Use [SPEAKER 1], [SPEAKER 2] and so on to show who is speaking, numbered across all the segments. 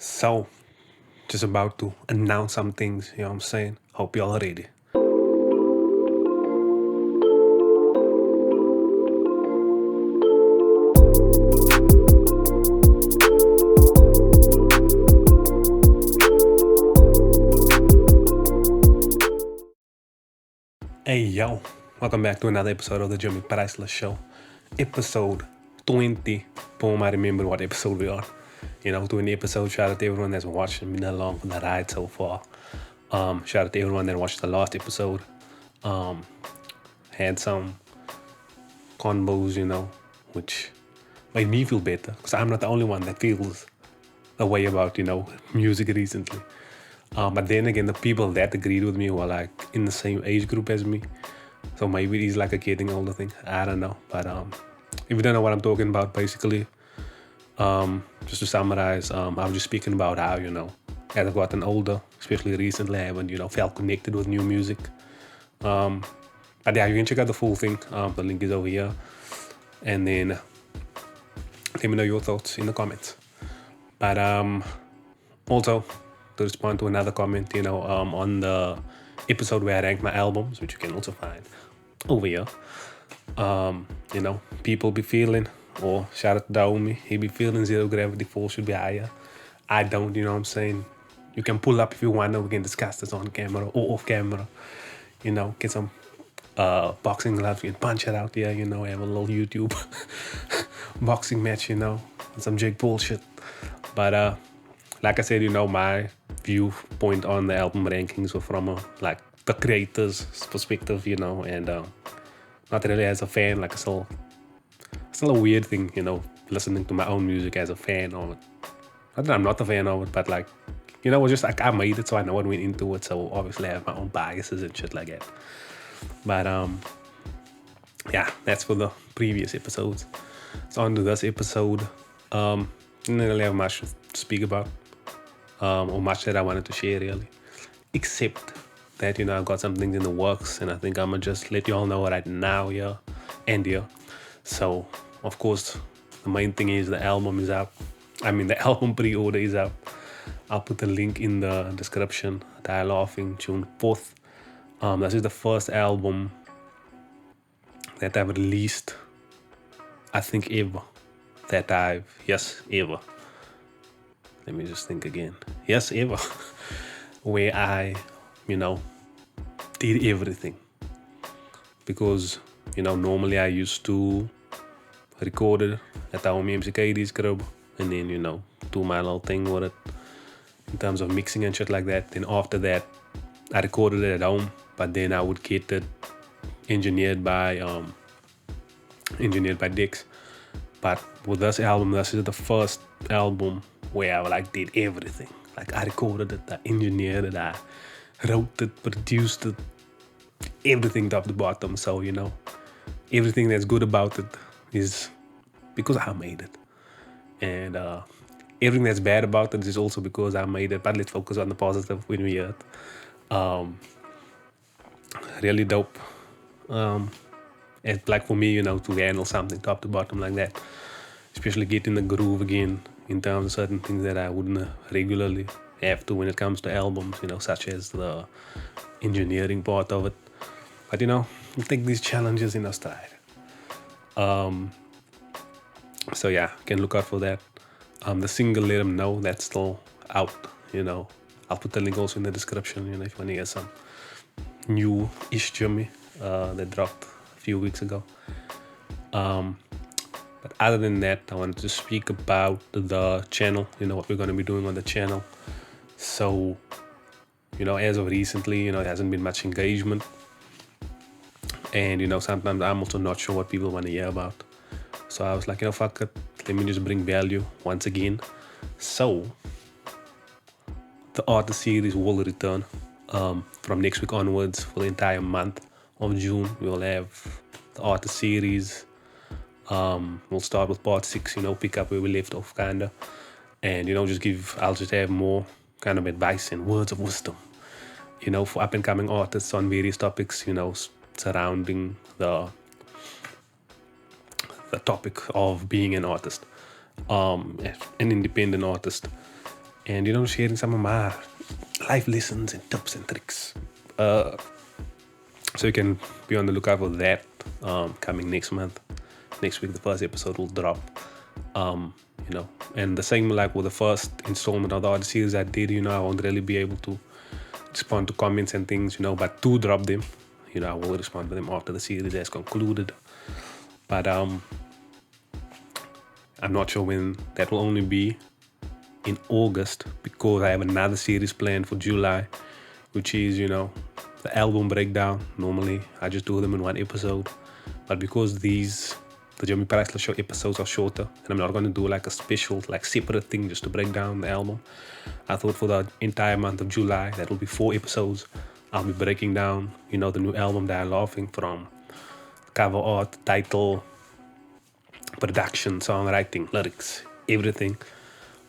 [SPEAKER 1] So, just about to announce some things, you know what I'm saying? Hope y'all are ready. Hey yo, welcome back to another episode of the Jimi Priceless Show. Episode 20. Boom, I remember what episode we are. 20 episodes. Shout out to everyone that's watched and been along for the ride so far. Shout out to everyone that watched the last episode. Had some combos, which made me feel better because I'm not the only one that feels a way about, music recently. But then again, the people that agreed with me were like in the same age group as me. So maybe it is like a getting older thing. I don't know. But if you don't know what I'm talking about, basically, just to summarize, I was just speaking about how, as I've gotten older, especially recently, I haven't, felt connected with new music. But yeah, you can check out the full thing. The link is over here. And then let me know your thoughts in the comments. But also, to respond to another comment, on the episode where I ranked my albums, which you can also find over here. People be feeling, or shout out to Daomi, he be feeling Zero Gravity Falls should be higher. I don't, you know what I'm saying? You can pull up if you want to, we can discuss this on camera or off camera. Get some boxing gloves, you can punch it out there, have a little YouTube boxing match, some Jake Paul shit. But like I said, my viewpoint on the album rankings were from the creator's perspective, and not really as a fan. Like it's still a weird thing, listening to my own music as a fan of it. Not that I'm not a fan of it, but it's just like I made it, so I know what went into it. So obviously I have my own biases and shit like that. But yeah, that's for the previous episodes. So on to this episode. Didn't really have much to speak about, or much that I wanted to share really, except that I've got some things in the works, and I think I'm gonna just let you all know right now here and here. So of course, the main thing is the album is out. The album pre-order is out. I'll put the link in the description. Die Laughing, June 4th. This is the first album that I've released, I think ever. Ever. Let me just think again. Yes, ever. Where I, did everything. Because, normally I used to record it at the home MCKD's crib and then, do my little thing with it in terms of mixing and shit like that. Then after that, I recorded it at home, but then I would get it engineered by Dix. But with this album, this is the first album where I did everything. I recorded it, I engineered it, I wrote it, produced it, everything top to bottom. So, everything that's good about it is because I made it. And everything that's bad about it is also because I made it. But let's focus on the positive when we hear it. Really dope. It's for me, to handle something top to bottom like that, especially get in the groove again in terms of certain things that I wouldn't regularly have to when it comes to albums, such as the engineering part of it. But, you take these challenges in a stride. So yeah, can look out for that. The single Let 'Em Know, that's still out, I'll put the link also in the description, if you want to hear some new-ish Jimi that dropped a few weeks ago. But other than that, I wanted to speak about the channel, what we're going to be doing on the channel. So, as of recently, there hasn't been much engagement. And, sometimes I'm also not sure what people want to hear about. So I was like, fuck it, let me just bring value once again. So, the artist series will return from next week onwards for the entire month of June. We'll have the artist series. We'll start with part 6, pick up where we left off kinda. And, I'll just have more kind of advice and words of wisdom, for up and coming artists on various topics, surrounding the topic of being an artist, an independent artist. and sharing some of my life lessons and tips and tricks. So you can be on the lookout for that coming next month. Next week, the first episode will drop. And the same like with the first installment of the other series I did, I won't really be able to respond to comments and things, but to drop them, I will respond to them after the series has concluded. But I'm not sure when that will only be in August, because I have another series planned for July, which is, the album breakdown. Normally, I just do them in one episode. But because the Jimi Priceless Show episodes are shorter, and I'm not going to do like a special, like separate thing just to break down the album, I thought for the entire month of July, that will be 4 episodes. I'll be breaking down, the new album that I'm laughing from. Cover art, title, production, songwriting, lyrics, everything.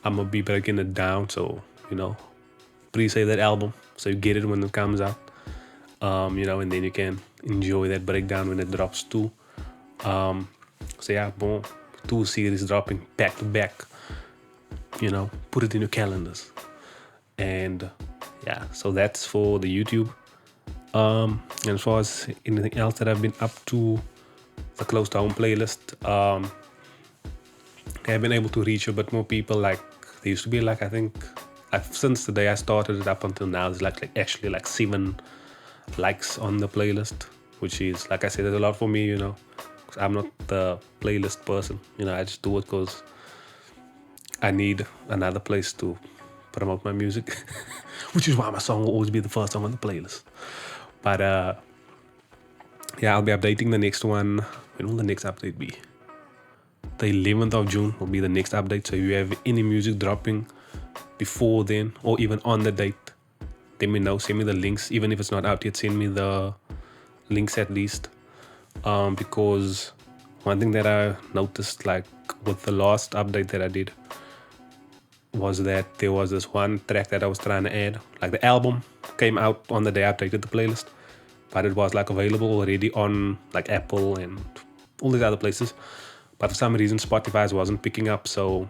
[SPEAKER 1] I'm going to be breaking it down. So, pre-save that album so you get it when it comes out. And then you can enjoy that breakdown when it drops too. So yeah, boom, 2 series dropping back to back. Put it in your calendars. And yeah, so that's for the YouTube. And as far as anything else that I've been up to, the Close to Home playlist, I've been able to reach a bit more people. Like there used to be like, I think since the day I started it up until now, there's like actually like 7 likes on the playlist, which is, like I said, it's a lot for me, because I'm not the playlist person. I just do it because I need another place to promote my music, which is why my song will always be the first song on the playlist. But yeah, I'll be updating the next one. When will the next update be? The 11th of June will be the next update. So if you have any music dropping before then, or even on the date, let me know. Send me the links. Even if it's not out yet, send me the links at least. Because one thing that I noticed, like with the last update that I did, was that there was this one track that I was trying to add. Like the album came out on the day I updated the playlist, but it was like available already on like Apple and all these other places. But for some reason, Spotify wasn't picking up, so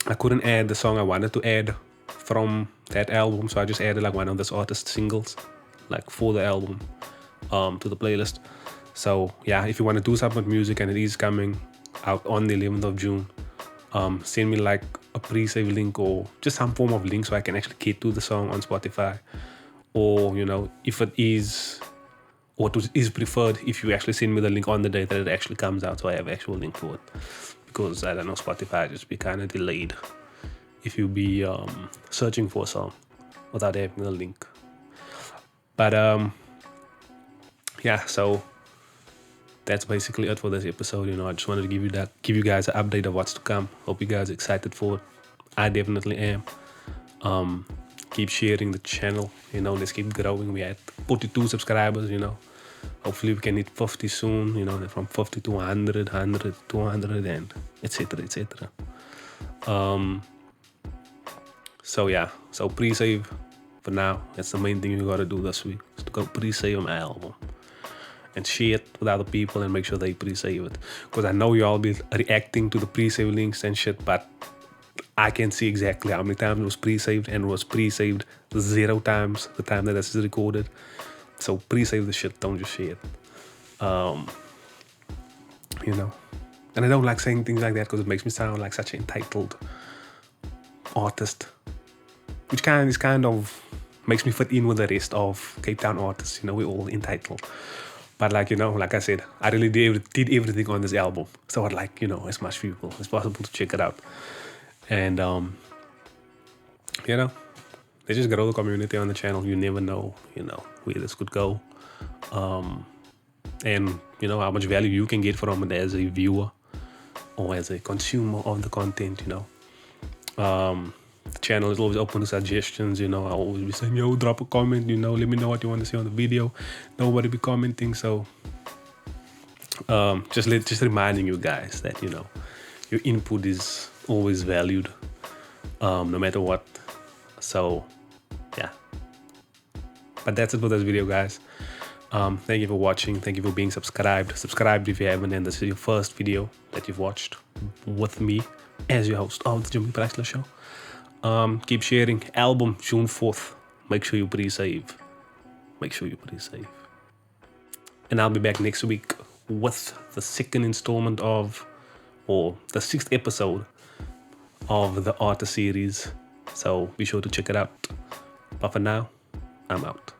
[SPEAKER 1] I couldn't add the song I wanted to add from that album. So I just added like one of this artist's singles, like for the album, to the playlist. So yeah, if you want to do something with music and it is coming out on the 11th of June, send me like a pre-save link or just some form of link so I can actually get to the song on Spotify. Or, if it is, or it is preferred if you actually send me the link on the day that it actually comes out, so I have actual link for it. Because I don't know, Spotify just be kind of delayed if you be searching for a song without having a link. But yeah, so that's basically it for this episode. I just wanted to give you guys an update of what's to come. Hope you guys are excited for it. I definitely am. Keep sharing the channel. Let's keep growing. We had 42 subscribers. Hopefully we can hit 50 soon. From 50 to 100, 100, 200, and etc. etc. So yeah, so pre-save for now. That's the main thing you gotta do this week, is to go pre-save my album and share it with other people and make sure they pre-save it. Because I know you all be reacting to the pre-save links and shit, but I can see exactly how many times it was pre-saved, and it was pre-saved 0 times the time that this is recorded. So pre-save the shit, don't just share it. And I don't like saying things like that because it makes me sound like such an entitled artist, which kind of makes me fit in with the rest of Cape Town artists. We're all entitled. But like I said, I really did everything on this album. So I'd like, as much people as possible to check it out. And, let's just grow the community on the channel. You never know, where this could go. And, how much value you can get from it as a viewer or as a consumer of the content, The channel is always open to suggestions, I always be saying, drop a comment, let me know what you want to see on the video. Nobody be commenting, so just reminding you guys that, your input is always valued, no matter what. So, yeah. But that's it for this video, guys. Thank you for watching. Thank you for being subscribed. Subscribe if you haven't, and this is your first video that you've watched with me as your host of the Jimi Priceless Show. Keep sharing. Album June 4th. Make sure you pre-save. Make sure you pre-save. And I'll be back next week with the second installment of, or the 6th episode of the Artist series. So be sure to check it out. But for now, I'm out.